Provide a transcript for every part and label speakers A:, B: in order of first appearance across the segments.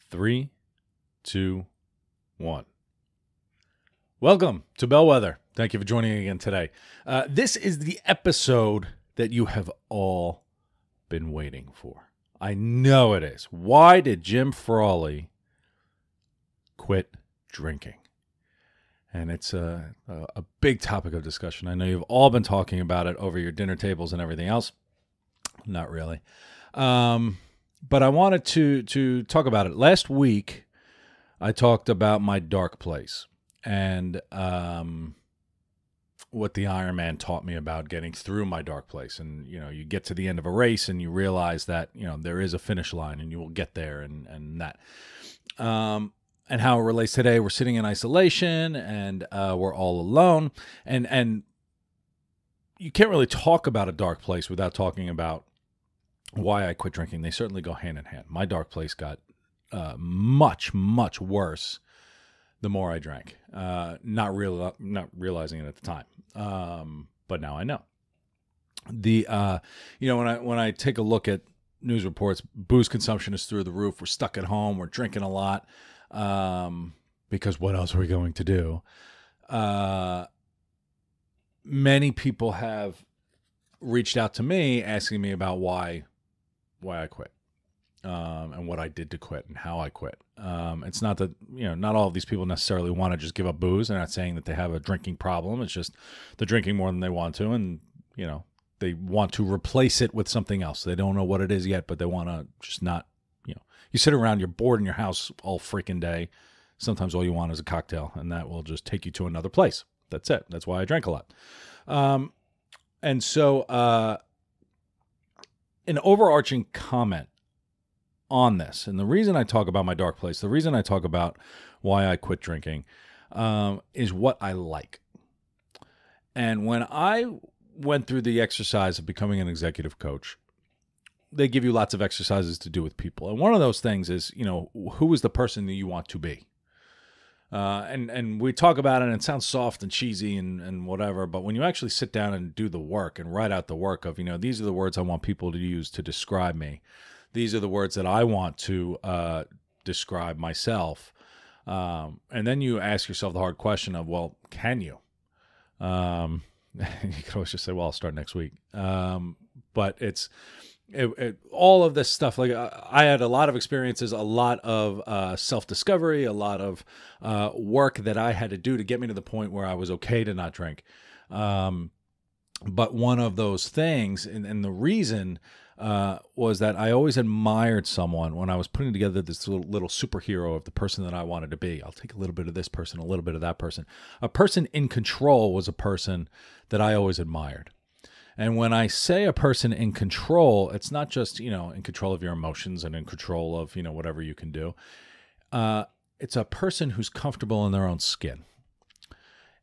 A: 3, 2, 1. Welcome to Bellwether. Thank you for joining again today. This is the episode that you have all been waiting for. I know it is. Why did Jim Frawley quit drinking? And it's a big topic of discussion. I know you've all been talking about it over your dinner tables and everything else. Not really. But I wanted to talk about it. Last week, I talked about my dark place and what the Iron Man taught me about getting through my dark place. And, you know, you get to the end of a race and you realize that, you know, there is a finish line and you will get there and that. And how it relates today, we're sitting in isolation and we're all alone. And you can't really talk about a dark place without talking about why I quit drinking. They certainly go hand in hand. My dark place got much, much worse the more I drank. Not realizing it at the time. But now I know. When I take a look at news reports, booze consumption is through the roof. We're stuck at home. We're drinking a lot. Because what else are we going to do? Many people have reached out to me asking me about why I quit, and what I did to quit and how I quit. It's not that, not all of these people necessarily want to just give up booze. They're not saying that they have a drinking problem. It's just they're drinking more than they want to. And, they want to replace it with something else. They don't know what it is yet, but they want to just not, you sit around, you're bored in your house all freaking day. Sometimes all you want is a cocktail, and that will just take you to another place. That's it. That's why I drank a lot. And so an overarching comment on this, and the reason I talk about my dark place, the reason I talk about why I quit drinking, is what I like. And when I went through the exercise of becoming an executive coach, they give you lots of exercises to do with people. And one of those things is, who is the person that you want to be? And we talk about it and it sounds soft and cheesy and whatever, but when you actually sit down and do the work and write out the work of, these are the words I want people to use to describe me. These are the words that I want to describe myself. And then you ask yourself the hard question of, well, can you? You can always just say, well, I'll start next week. But it's all of this stuff. Like I had a lot of experiences, a lot of self-discovery, a lot of work that I had to do to get me to the point where I was okay to not drink. But one of those things, and the reason was that I always admired someone when I was putting together this little superhero of the person that I wanted to be. I'll take a little bit of this person, a little bit of that person. A person in control was a person that I always admired. And when I say a person in control, it's not just, in control of your emotions and in control of, whatever you can do. It's a person who's comfortable in their own skin.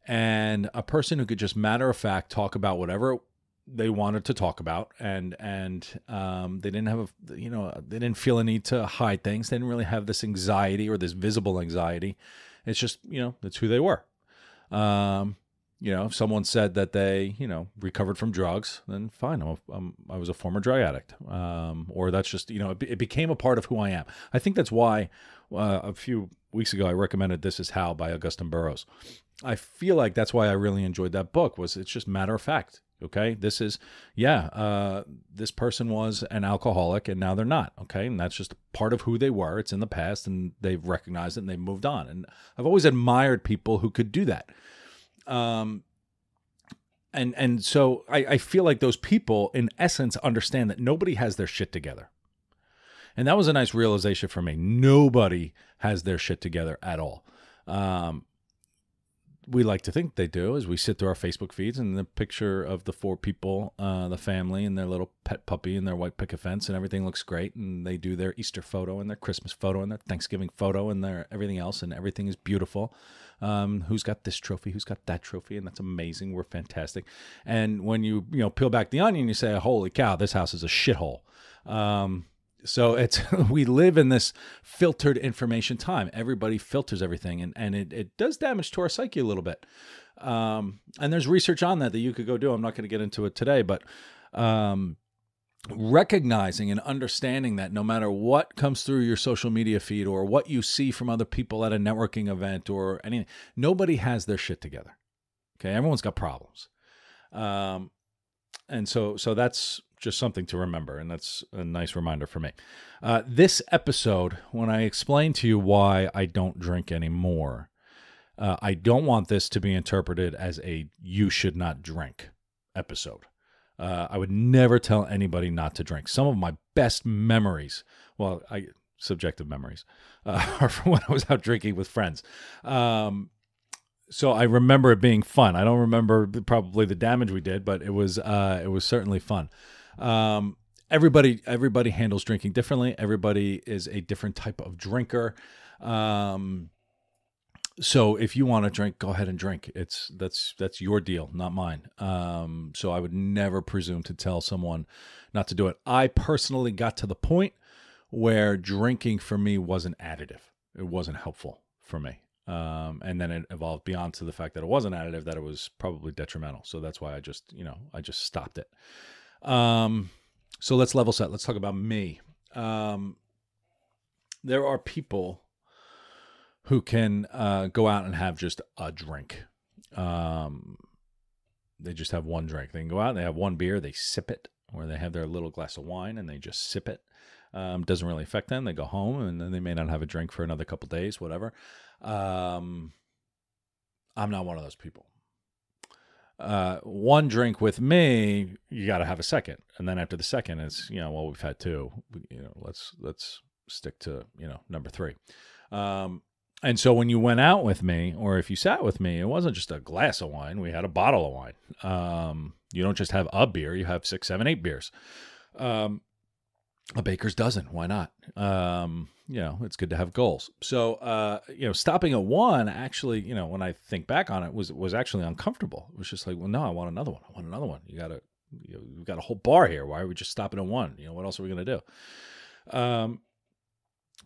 A: And a person who could just matter of fact talk about whatever they wanted to talk about, and they didn't have they didn't feel a need to hide things. They didn't really have this anxiety or this visible anxiety. It's just, that's who they were. If someone said that they, recovered from drugs, then fine. I was a former drug addict. Or that's just, it became a part of who I am. I think that's why a few weeks ago I recommended This Is How by Augustine Burroughs. I feel like that's why I really enjoyed that book. It's just matter of fact. Okay, this is, this person was an alcoholic and now they're not. Okay, and that's just part of who they were. It's in the past and they've recognized it and they've moved on. And I've always admired people who could do that. And so I feel like those people, in essence, understand that nobody has their shit together. And that was a nice realization for me. Nobody has their shit together at all. We like to think they do, as we sit through our Facebook feeds and the picture of the 4 people, the family and their little pet puppy and their white picket fence, and everything looks great. And they do their Easter photo and their Christmas photo and their Thanksgiving photo and their everything else, and everything is beautiful. Who's got this trophy? Who's got that trophy? And that's amazing. We're fantastic. And when you peel back the onion, you say, holy cow, this house is a shithole. So it's we live in this filtered information time. Everybody filters everything, and it does damage to our psyche a little bit. And there's research on that you could go do. I'm not going to get into it today, but recognizing and understanding that no matter what comes through your social media feed or what you see from other people at a networking event or anything, nobody has their shit together. Okay, everyone's got problems. And so that's just something to remember, and that's a nice reminder for me. This episode, when I explain to you why I don't drink anymore, I don't want this to be interpreted as a you should not drink episode. I would never tell anybody not to drink. Some of my best memories, subjective memories, are from when I was out drinking with friends. So I remember it being fun. I don't remember probably the damage we did, but it was certainly fun. Everybody handles drinking differently. Everybody is a different type of drinker. So if you want to drink, go ahead and drink. That's your deal, not mine. So I would never presume to tell someone not to do it. I personally got to the point where drinking for me wasn't additive. It wasn't helpful for me. And then it evolved beyond to the fact that it wasn't additive, that it was probably detrimental. So that's why I just stopped it. So let's level set. Let's talk about me. There are people who can go out and have just a drink. They just have one drink. They can go out and they have one beer, they sip it, or they have their little glass of wine and they just sip it. Doesn't really affect them. They go home and then they may not have a drink for another couple days, whatever. I'm not one of those people. One drink with me, you got to have a second. And then after the second, it's, we've had two, let's stick to, number three. And so when you went out with me, or if you sat with me, it wasn't just a glass of wine. We had a bottle of wine. You don't just have a beer. You have 6, 7, 8 beers. A baker's dozen. Why not? It's good to have goals. So, stopping at one, actually, when I think back on it, was actually uncomfortable. It was just like, well, no, I want another one. I want another one. We've got a whole bar here. Why are we just stopping at one? What else are we going to do?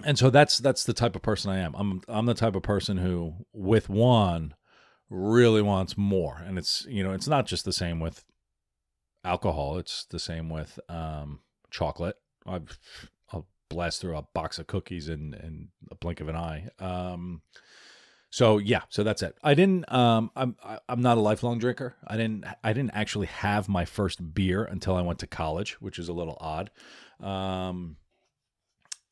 A: And so that's the type of person I am. I'm the type of person who, with one, really wants more. And it's not just the same with alcohol. It's the same with chocolate. I'll blast through a box of cookies in a blink of an eye. So that's it. I'm not a lifelong drinker. I didn't actually have my first beer until I went to college, which is a little odd.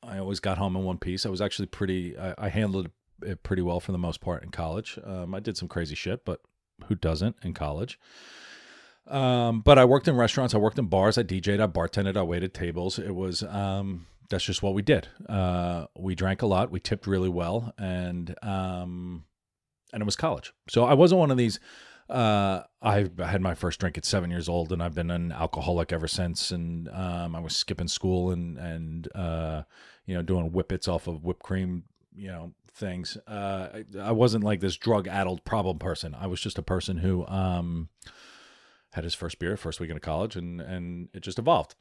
A: I always got home in one piece. I was actually I handled it pretty well for the most part in college. I did some crazy shit, but who doesn't in college? But I worked in restaurants. I worked in bars. I DJ'd. I bartended. I waited tables. It was, that's just what we did. We drank a lot. We tipped really well. And it was college. So I wasn't one of these, I had my first drink at 7 years old and I've been an alcoholic ever since. And, I was skipping school and doing whippets off of whipped cream, things. I wasn't like this drug-addled problem person. I was just a person who had his first beer first weekend of college, and it just evolved.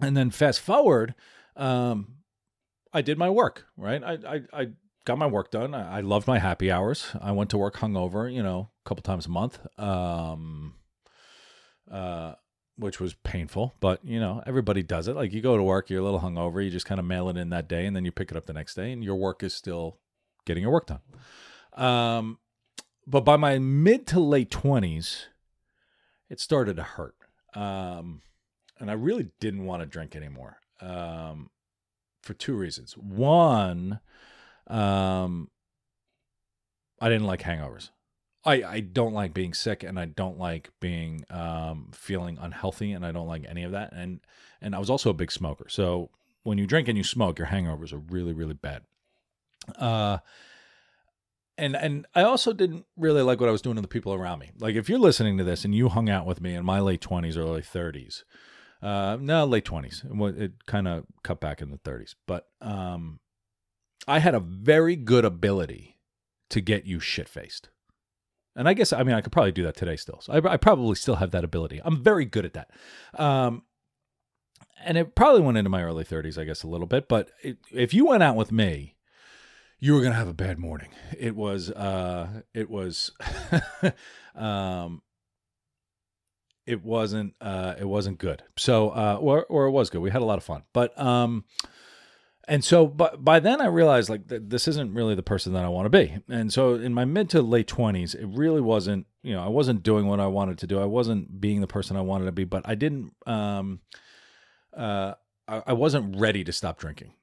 A: And then fast forward, I did my work, right? I got my work done. I loved my happy hours. I went to work hungover, a couple times a month, which was painful, but everybody does it. Like, you go to work, you're a little hungover, you just kind of mail it in that day, and then you pick it up the next day, and your work is still getting your work done. But by my mid to late 20s, it started to hurt. And I really didn't want to drink anymore, for two reasons. One, I didn't like hangovers. I don't like being sick, and I don't like being feeling unhealthy, and I don't like any of that. And I was also a big smoker. So when you drink and you smoke, your hangovers are really, really bad. And I also didn't really like what I was doing to the people around me. Like, if you're listening to this and you hung out with me in my late 20s, early 30s, late 20s, it kind of cut back in the 30s. But I had a very good ability to get you shit-faced. And I guess, I could probably do that today still. So I probably still have that ability. I'm very good at that. And it probably went into my early 30s, I guess, a little bit. But if you went out with me, you were going to have a bad morning. It was it wasn't good. So or it was good. We had a lot of fun. But and so but by then I realized like this isn't really the person that I want to be. And so in my mid to late 20s, it really wasn't, I wasn't doing what I wanted to do. I wasn't being the person I wanted to be, but I didn't I wasn't ready to stop drinking,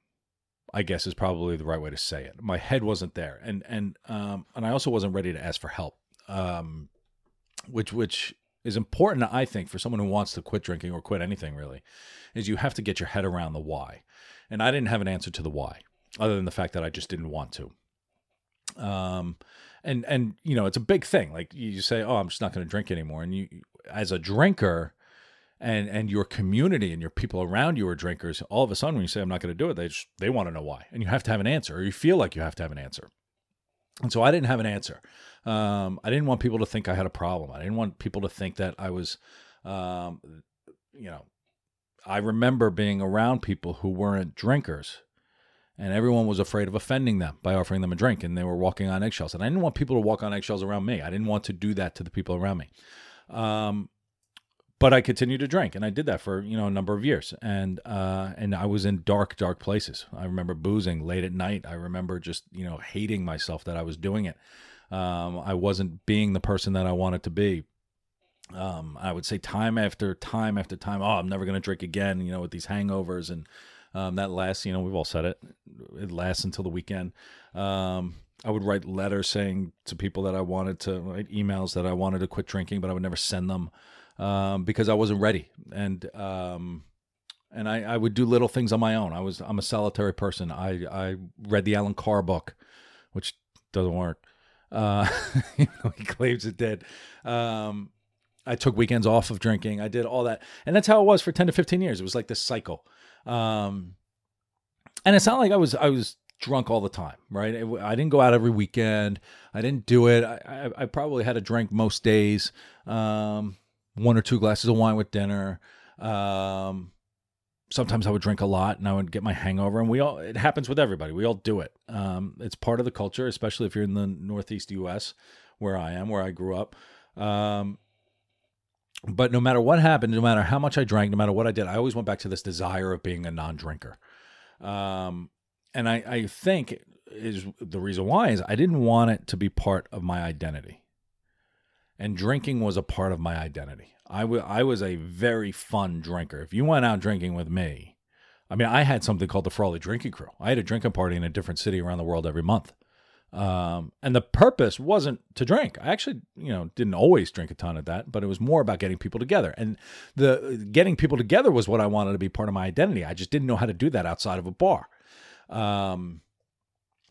A: I guess is probably the right way to say it. My head wasn't there. And I also wasn't ready to ask for help. Which is important, I think, for someone who wants to quit drinking or quit anything really, is you have to get your head around the why. And I didn't have an answer to the why, other than the fact that I just didn't want to. And it's a big thing. Like you say, oh, I'm just not going to drink anymore. And you, as a drinker, and your community and your people around you are drinkers, all of a sudden when you say I'm not going to do it, they want to know why, and you have to have an answer, or you feel like you have to have an answer. And so I didn't have an answer. I didn't want people to think I had a problem. I didn't want people to think that I was, I remember being around people who weren't drinkers, and everyone was afraid of offending them by offering them a drink, and they were walking on eggshells. And I didn't want people to walk on eggshells around me. I didn't want to do that to the people around me. But I continued to drink, and I did that for a number of years, and I was in dark places. I remember boozing late at night. I remember just hating myself that I was doing it. I wasn't being the person that I wanted to be. I would say time after time after time, oh, I'm never going to drink again. With these hangovers, and that lasts. We've all said it. It lasts until the weekend. I would write letters saying to people that I wanted to write emails that I wanted to quit drinking, but I would never send them. Because I wasn't ready, and I would do little things on my own. I'm a solitary person. I read the Alan Carr book, which doesn't work. He claims it did. I took weekends off of drinking. I did all that, and that's how it was for 10 to 15 years. It was like this cycle, and it's not like I was drunk all the time, right? I didn't go out every weekend. I didn't do it. I probably had a drink most days. 1 or 2 glasses of wine with dinner. Sometimes I would drink a lot and I would get my hangover, and it happens with everybody. We all do it. It's part of the culture, especially if you're in the Northeast US, where I am, where I grew up. But no matter what happened, no matter how much I drank, no matter what I did, I always went back to this desire of being a non-drinker. And I think is the reason why is I didn't want it to be part of my identity. And drinking was a part of my identity. I was a very fun drinker. If you went out drinking with me, I had something called the Frawley Drinking Crew. I had a drinking party in a different city around the world every month. And the purpose wasn't to drink. I actually, didn't always drink a ton of that, but it was more about getting people together. And the getting people together was what I wanted to be part of my identity. I just didn't know how to do that outside of a bar. I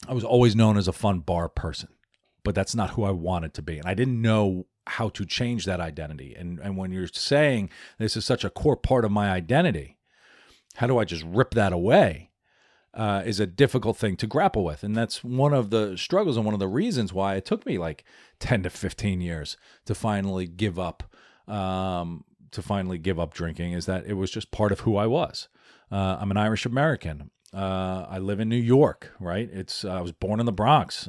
A: was always known as a fun bar person, but that's not who I wanted to be. And I didn't know how to change that identity. And when you're saying this is such a core part of my identity, how do I just rip that away is a difficult thing to grapple with. And that's one of the struggles and one of the reasons why it took me like 10 to 15 years to finally give up drinking, is that it was just part of who I was. I'm an Irish American. I live in New York, right? I was born in the Bronx.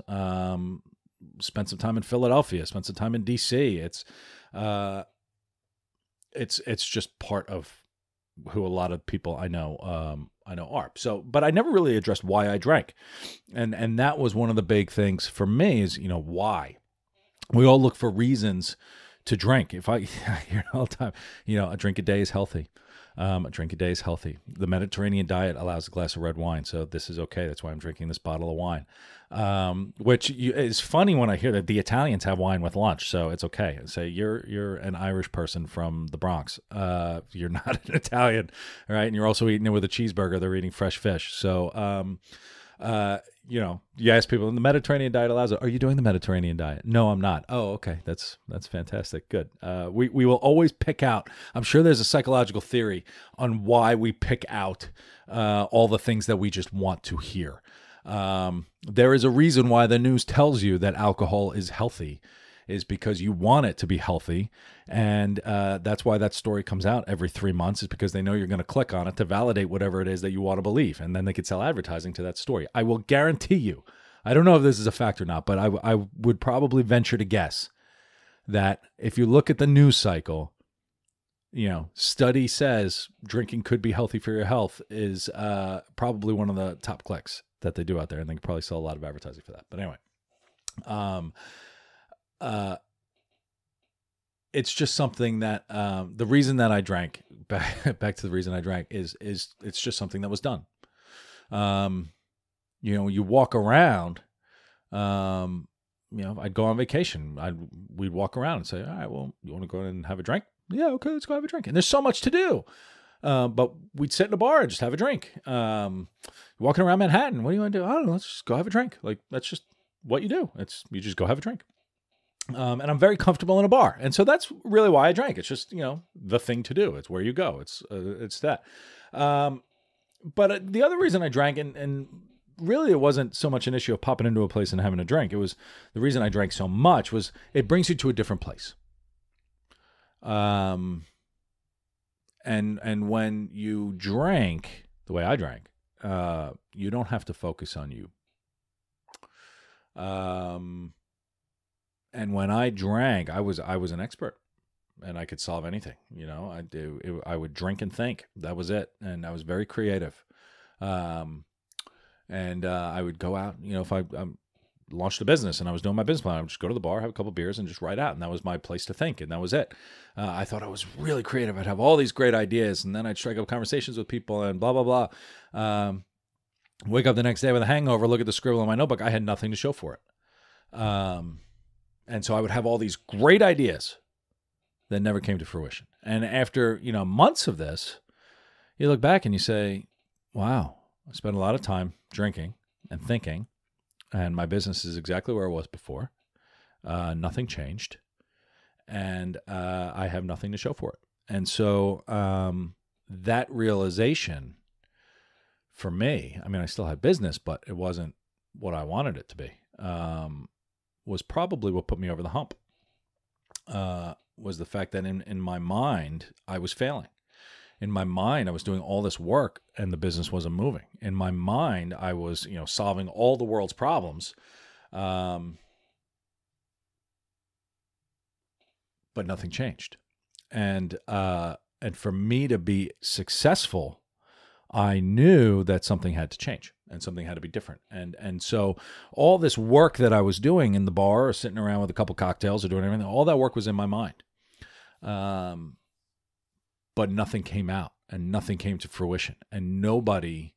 A: Spent some time in Philadelphia, spent some time in DC. It's just part of who a lot of people I know are. So, but I never really addressed why I drank. And that was one of the big things for me is, why. We all look for reasons to drink. If I hear it all the time, a drink a day is healthy. A drink a day is healthy. The Mediterranean diet allows a glass of red wine, so this is okay. That's why I'm drinking this bottle of wine. Which is funny when I hear that the Italians have wine with lunch, so it's okay. Say you're an Irish person from the Bronx. You're not an Italian, right? And you're also eating it with a cheeseburger. They're eating fresh fish. So, you ask people, the Mediterranean diet allows it. Are you doing the Mediterranean diet? No, I'm not. Oh, okay. That's fantastic. Good. We will always pick out, I'm sure there's a psychological theory on why we pick out all the things that we just want to hear. There is a reason why the news tells you that alcohol is healthy, is because you want it to be healthy. And that's why that story comes out every 3 months, is because they know you're going to click on it to validate whatever it is that you want to believe. And then they could sell advertising to that story. I will guarantee you, I don't know if this is a fact or not, but I would probably venture to guess that if you look at the news cycle, study says drinking could be healthy for your health is probably one of the top clicks that they do out there. And they could probably sell a lot of advertising for that. But anyway, it's just something that the reason that I drank, back to the reason I drank, is it's just something that was done. You walk around, I'd go on vacation. We'd walk around and say, all right, well, you want to go in and have a drink? Yeah, okay, let's go have a drink. And there's so much to do. But we'd sit in a bar and just have a drink. Walking around Manhattan, what do you want to do? I don't know, let's just go have a drink. Like, that's just what you do. You just go have a drink. And I'm very comfortable in a bar. And so that's really why I drank. It's just, the thing to do. It's where you go. It's that. But the other reason I drank, and really it wasn't so much an issue of popping into a place and having a drink. It was the reason I drank so much was it brings you to a different place. And when you drank the way I drank, you don't have to focus on you. And when I drank, I was an expert, and I could solve anything. I would drink and think. That was it, and I was very creative. And I would go out. If I launched a business and I was doing my business plan, I would just go to the bar, have a couple beers, and just write out. And that was my place to think, and that was it. I thought I was really creative. I'd have all these great ideas, and then I'd strike up conversations with people and blah, blah, blah. Wake up the next day with a hangover, look at the scribble in my notebook. I had nothing to show for it. And so I would have all these great ideas that never came to fruition. And after, months of this, you look back and you say, wow, I spent a lot of time drinking and thinking, and my business is exactly where it was before. Nothing changed, and I have nothing to show for it. And so that realization for me, I still had business, but it wasn't what I wanted it to be, was probably what put me over the hump, was the fact that in my mind, I was failing. In my mind, I was doing all this work and the business wasn't moving. In my mind, I was, solving all the world's problems, but nothing changed. And for me to be successful, I knew that something had to change and something had to be different. And so all this work that I was doing in the bar or sitting around with a couple cocktails or doing everything, all that work was in my mind. But nothing came out and nothing came to fruition, and nobody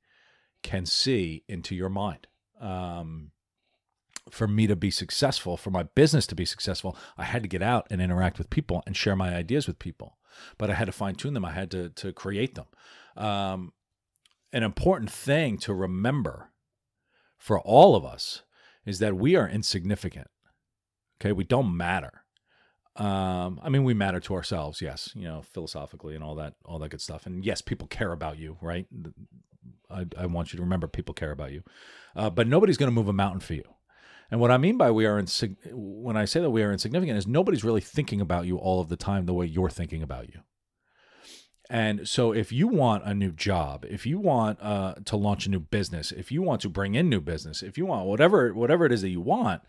A: can see into your mind. For me to be successful, for my business to be successful, I had to get out and interact with people and share my ideas with people, but I had to fine tune them. I had to create them. An important thing to remember for all of us is that we are insignificant. Okay. We don't matter. We matter to ourselves, yes, philosophically and all that good stuff. And yes, people care about you, right? I want you to remember people care about you. But nobody's going to move a mountain for you. And what I mean by when I say that we are insignificant is nobody's really thinking about you all of the time the way you're thinking about you. And so if you want a new job, if you want to launch a new business, if you want to bring in new business, if you want whatever it is that you want,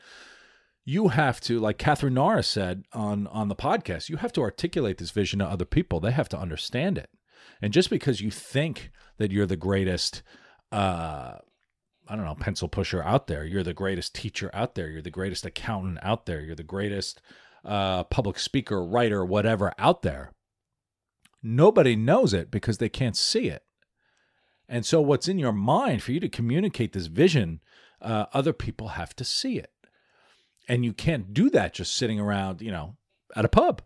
A: you have to, like Catherine Norris said on the podcast, you have to articulate this vision to other people. They have to understand it. And just because you think that you're the greatest, pencil pusher out there, you're the greatest teacher out there, you're the greatest accountant out there, you're the greatest public speaker, writer, whatever out there, nobody knows it because they can't see it. And so what's in your mind, for you to communicate this vision, other people have to see it. And you can't do that just sitting around, at a pub.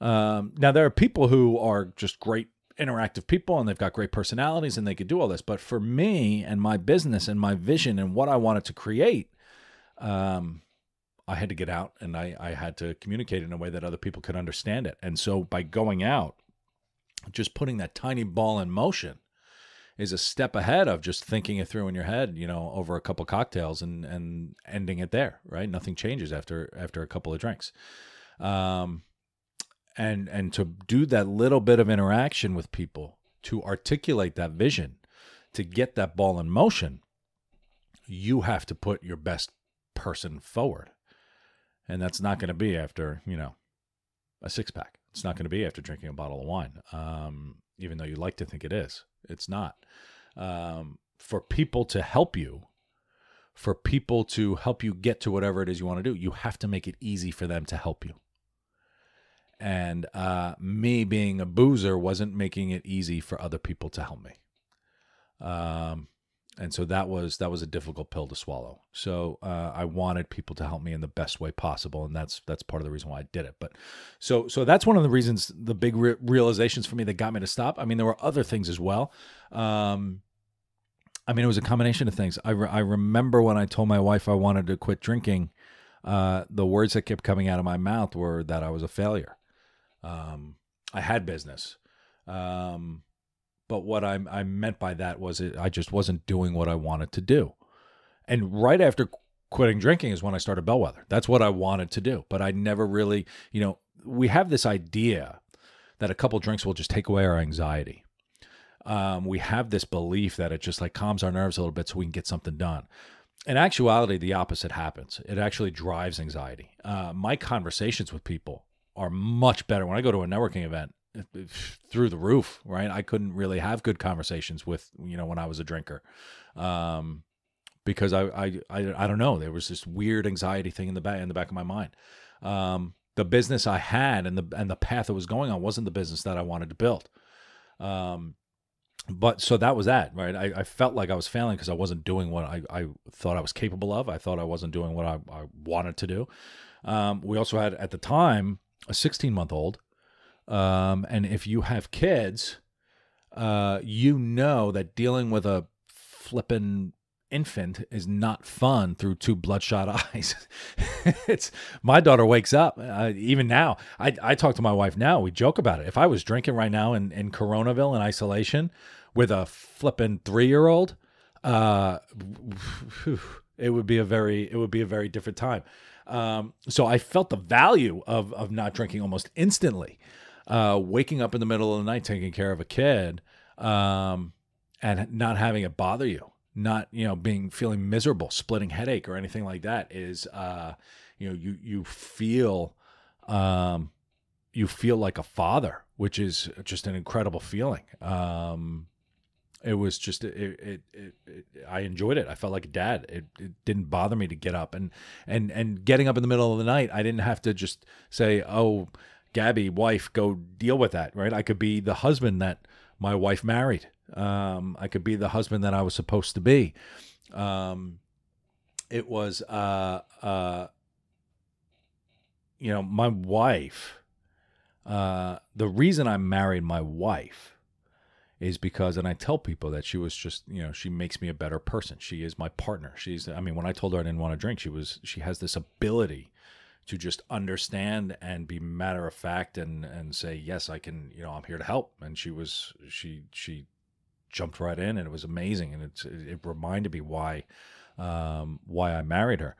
A: Now, there are people who are just great interactive people and they've got great personalities and they could do all this. But for me and my business and my vision and what I wanted to create, I had to get out and I had to communicate in a way that other people could understand it. And so by going out, just putting that tiny ball in motion is a step ahead of just thinking it through in your head, over a couple cocktails and ending it there, right? Nothing changes after a couple of drinks. And to do that little bit of interaction with people, to articulate that vision, to get that ball in motion, you have to put your best person forward. And that's not going to be after, a six-pack. It's not going to be after drinking a bottle of wine, even though you like to think it is. It's not. For people to help you, get to whatever it is you want to do, you have to make it easy for them to help you. And me being a boozer wasn't making it easy for other people to help me. And so that was a difficult pill to swallow. So I wanted people to help me in the best way possible, and that's part of the reason why I did it. But so that's one of the reasons, the big realizations for me that got me to stop. I mean, there were other things as well. I mean, it was a combination of things. I remember when I told my wife I wanted to quit drinking, the words that kept coming out of my mouth were that I was a failure. I had business. But what I meant by that was I just wasn't doing what I wanted to do. And right after quitting drinking is when I started Bellwether. That's what I wanted to do. But I never really, we have this idea that a couple drinks will just take away our anxiety. We have this belief that it just like calms our nerves a little bit so we can get something done. In actuality, the opposite happens. It actually drives anxiety. My conversations with people are much better. When I go to a networking event, through the roof, right? I couldn't really have good conversations with, when I was a drinker, because I don't know. There was this weird anxiety thing in the back of my mind. The business I had and the path it was going on wasn't the business that I wanted to build. But so that was that, right? I felt like I was failing because I wasn't doing what I thought I was capable of. I thought I wasn't doing what I wanted to do. We also had at the time a 16-month-old. And if you have kids, that dealing with a flippin' infant is not fun through two bloodshot eyes. My daughter wakes up, even now, I talk to my wife now, we joke about it. If I was drinking right now in Coronaville in isolation with a flippin' 3-year-old, it would be a very different time. So I felt the value of not drinking almost instantly. Waking up in the middle of the night, taking care of a kid, and not having it bother you, not, feeling miserable, splitting headache or anything like that is, you feel like a father, which is just an incredible feeling. It was just, I enjoyed it. I felt like a dad. It didn't bother me to get up and getting up in the middle of the night. I didn't have to just say, oh, Gabby, wife, go deal with that, right? I could be the husband that my wife married. I could be the husband that I was supposed to be. It was, my wife, the reason I married my wife is because, and I tell people that she was just, she makes me a better person. She is my partner. When I told her I didn't want to drink, she has this ability to just understand and be matter of fact and say, yes, I can, I'm here to help. And she jumped right in, and it was amazing. And it reminded me why I married her.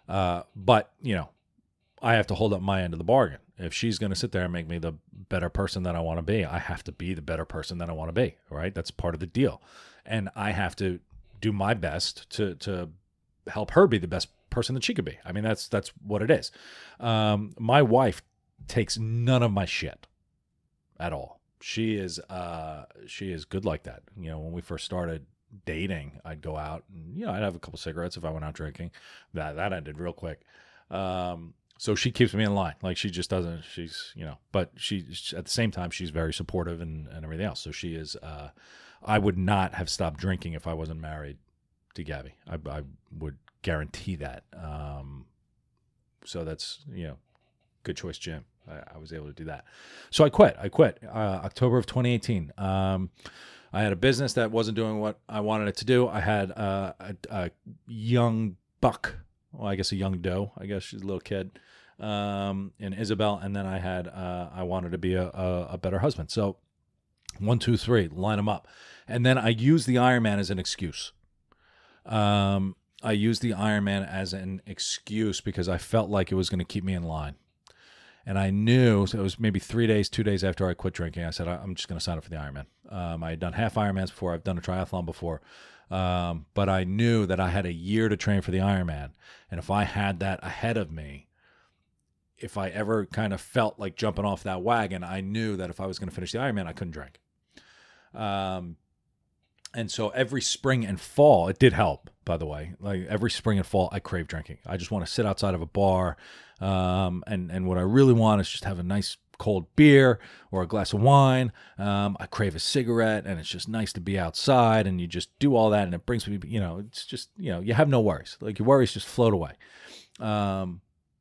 A: But I have to hold up my end of the bargain. If she's going to sit there and make me the better person that I want to be, I have to be the better person that I want to be, right? That's part of the deal. And I have to do my best to help her be the best person that she could be. I mean, that's what it is. My wife takes none of my shit at all. She is good like that. When we first started dating, I'd go out and, I'd have a couple cigarettes if I went out drinking. That ended real quick. So she keeps me in line. Like, she just doesn't, but she, at the same time, she's very supportive and everything else. So she is, I would not have stopped drinking if I wasn't married to Gabby. I would guarantee that. So that's, good choice, Jim. I was able to do that. So I quit. October of 2018. I had a business that wasn't doing what I wanted it to do. I had a young buck. Well, I guess a young doe. I guess she's a little kid. And Isabel. And then I wanted to be a better husband. So 1, 2, 3, line them up. And then I used the Ironman as an excuse. I used the Ironman as an excuse because I felt like it was going to keep me in line. And I knew, so it was maybe 2 days after I quit drinking, I said, I'm just going to sign up for the Ironman. I had done half Ironmans before. I've done a triathlon before. But I knew that I had a year to train for the Ironman. And if I had that ahead of me, if I ever kind of felt like jumping off that wagon, I knew that if I was going to finish the Ironman, I couldn't drink. And so every spring and fall, it did help, by the way. Like every spring and fall, I crave drinking. I just want to sit outside of a bar. And what I really want is just have a nice cold beer or a glass of wine. I crave a cigarette, and it's just nice to be outside, and you just do all that, and it brings me, it's just, you have no worries. Like your worries just float away.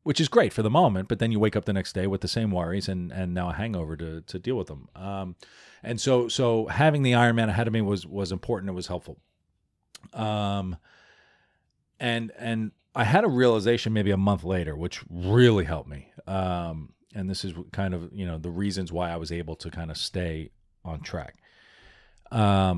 A: Which is great for the moment, but then you wake up the next day with the same worries and now a hangover to deal with them. And so having the Ironman ahead of me was important. It was helpful. And I had a realization maybe a month later, which really helped me. And this is kind of, the reasons why I was able to kind of stay on track. I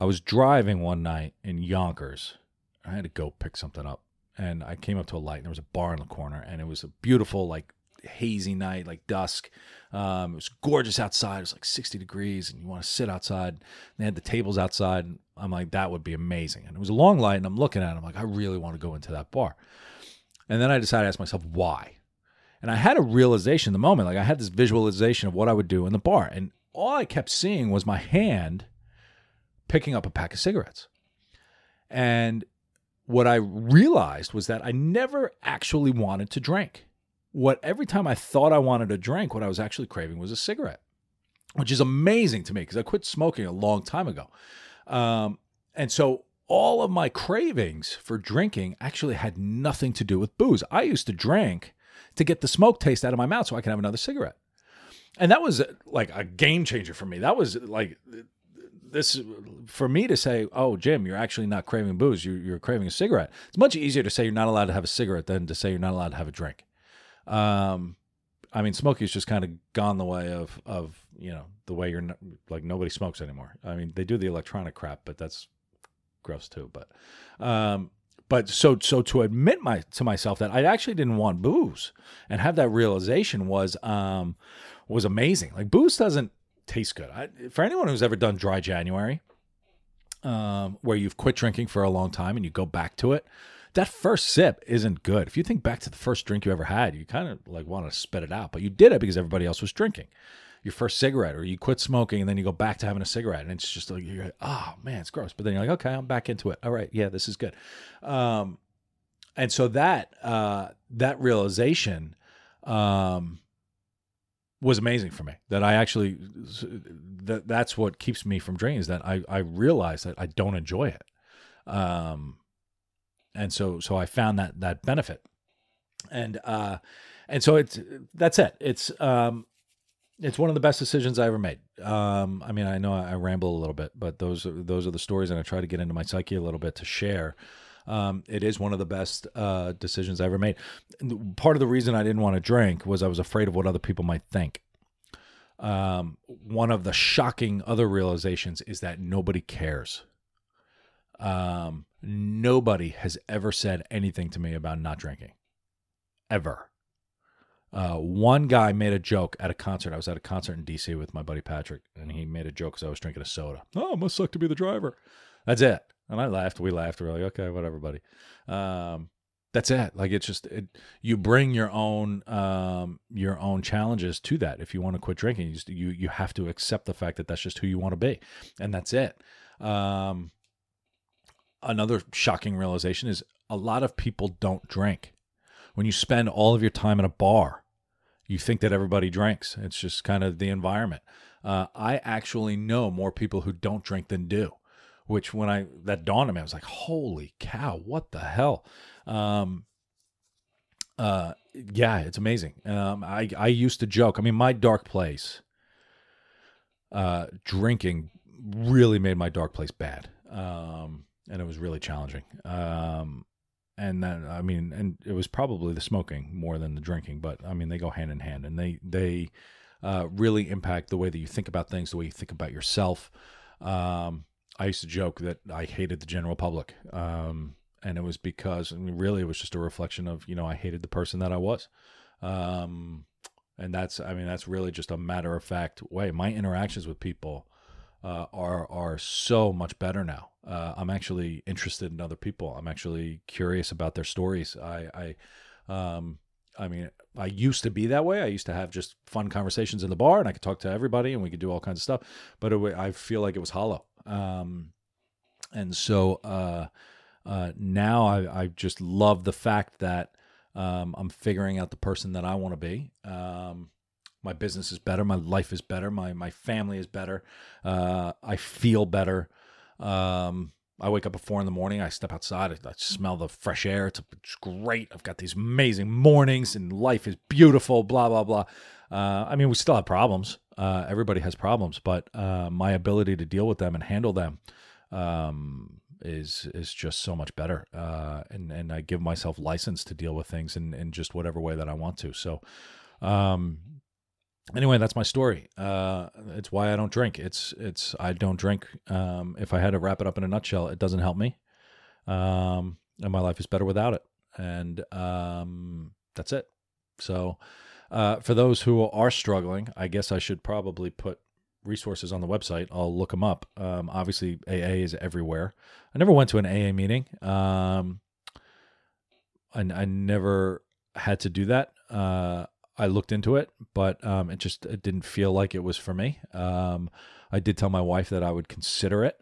A: was driving one night in Yonkers. I had to go pick something up. And I came up to a light, and there was a bar in the corner, and it was a beautiful, like, hazy night, like dusk. It was gorgeous outside. It was like 60 degrees, and you want to sit outside. They had the tables outside, and I'm like, that would be amazing. And it was a long light, and I'm looking at it. I'm like, I really want to go into that bar. And then I decided to ask myself, why? And I had a realization in the moment. Like, I had this visualization of what I would do in the bar. And all I kept seeing was my hand picking up a pack of cigarettes. And what I realized was that I never actually wanted to drink. Every time I thought I wanted to drink, what I was actually craving was a cigarette, which is amazing to me because I quit smoking a long time ago. And so all of my cravings for drinking actually had nothing to do with booze. I used to drink to get the smoke taste out of my mouth so I could have another cigarette. And that was like a game changer for me. That was like this for me to say, oh, Jim, you're actually not craving booze. You're craving a cigarette. It's much easier to say you're not allowed to have a cigarette than to say you're not allowed to have a drink. I mean, smoking's just kind of gone the way of the way you're not, like nobody smokes anymore. I mean, they do the electronic crap, but that's gross too. But so to admit to myself that I actually didn't want booze and have that realization was amazing. Like booze doesn't taste good. For anyone who's ever done dry January, where you've quit drinking for a long time and you go back to it, that first sip isn't good. If you think back to the first drink you ever had, you kind of like want to spit it out, but you did it because everybody else was drinking. Your first cigarette, or you quit smoking and then you go back to having a cigarette, and it's just like, you're like, oh man, it's gross. But then you're like, okay, I'm back into it. All right, yeah, this is good. And so that realization was amazing for me. That I actually, that's what keeps me from drinking, is that I realize that I don't enjoy it. And so I found that benefit, and so that's it. It's one of the best decisions I ever made. I mean, I know I ramble a little bit, but those are the stories, and I try to get into my psyche a little bit to share. It is one of the best decisions I ever made. Part of the reason I didn't want to drink was I was afraid of what other people might think. One of the shocking other realizations is that nobody cares. Nobody has ever said anything to me about not drinking, ever. One guy made a joke at a concert. I was at a concert in D.C. with my buddy Patrick, and he made a joke because I was drinking a soda. Oh, it must suck to be the driver. That's it. And I laughed. We laughed. We're like, okay, whatever, buddy. That's it. Like, it's just you bring your own challenges to that. If you want to quit drinking, you have to accept the fact that that's just who you want to be, and that's it. Another shocking realization is a lot of people don't drink. When you spend all of your time in a bar, you think that everybody drinks. It's just kind of the environment. I actually know more people who don't drink than do, which that dawned on me, I was like, holy cow, what the hell? Yeah, it's amazing. I used to joke. I mean, my dark place, drinking really made my dark place bad. And it was really challenging. And then, I mean, and it was probably the smoking more than the drinking, but I mean, they go hand in hand, and they really impact the way that you think about things, the way you think about yourself. I used to joke that I hated the general public. And it was because, I mean, really it was just a reflection of, I hated the person that I was. And that's really just a matter of fact way. My interactions with people are so much better now. I'm actually interested in other people. I'm actually curious about their stories. I I mean, I used to be that way. I used to have just fun conversations in the bar, and I could talk to everybody, and we could do all kinds of stuff. But I feel like it was hollow. And so now I just love the fact that I'm figuring out the person that I want to be. My business is better. My life is better. My family is better. I feel better. I wake up at 4 a.m. I step outside. I smell the fresh air. It's great. I've got these amazing mornings, and life is beautiful. Blah blah blah. I mean, we still have problems. Everybody has problems, but my ability to deal with them and handle them is just so much better. And I give myself license to deal with things in just whatever way that I want to. So, anyway, that's my story. It's why I don't drink. I don't drink. If I had to wrap it up in a nutshell, it doesn't help me. And my life is better without it. And that's it. So for those who are struggling, I guess I should probably put resources on the website. I'll look them up. Obviously, AA is everywhere. I never went to an AA meeting. I never had to do that. I looked into it, but it didn't feel like it was for me. I did tell my wife that I would consider it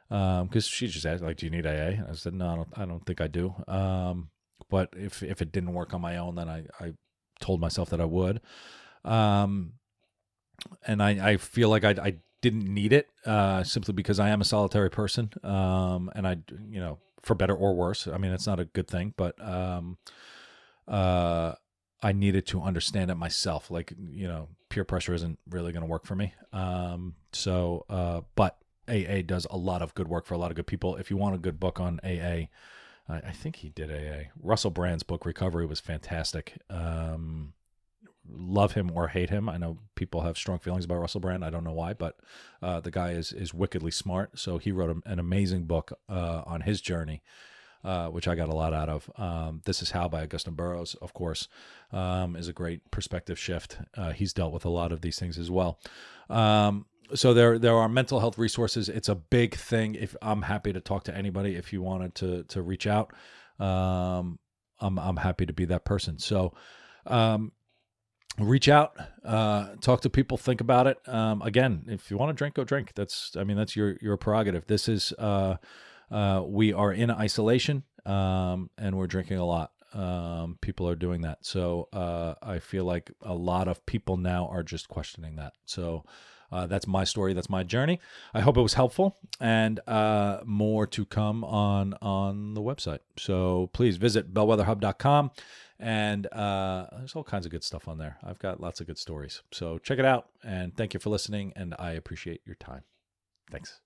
A: because she just asked, like, "Do you need AA?" And I said, "No, I don't think I do." But if it didn't work on my own, then I told myself that I would. And I feel like I didn't need it simply because I am a solitary person, and I, for better or worse. I mean, it's not a good thing, but I needed to understand it myself. Like, peer pressure isn't really going to work for me. But AA does a lot of good work for a lot of good people. If you want a good book on AA, I think he did AA. Russell Brand's book, Recovery, was fantastic. Love him or hate him. I know people have strong feelings about Russell Brand. I don't know why, but the guy is wickedly smart. So he wrote an amazing book on his journey, which I got a lot out of. This Is How by Augustine Burroughs, of course, is a great perspective shift. He's dealt with a lot of these things as well. So there are mental health resources. It's a big thing. If I'm happy to talk to anybody, if you wanted to reach out, I'm happy to be that person. So reach out, talk to people, think about it. Again, if you want to drink, go drink. That's your prerogative. This is we are in isolation, and we're drinking a lot. People are doing that. So I feel like a lot of people now are just questioning that. So that's my story. That's my journey. I hope it was helpful, and more to come on the website. So please visit bellwetherhub.com, and there's all kinds of good stuff on there. I've got lots of good stories. So check it out, and thank you for listening, and I appreciate your time. Thanks.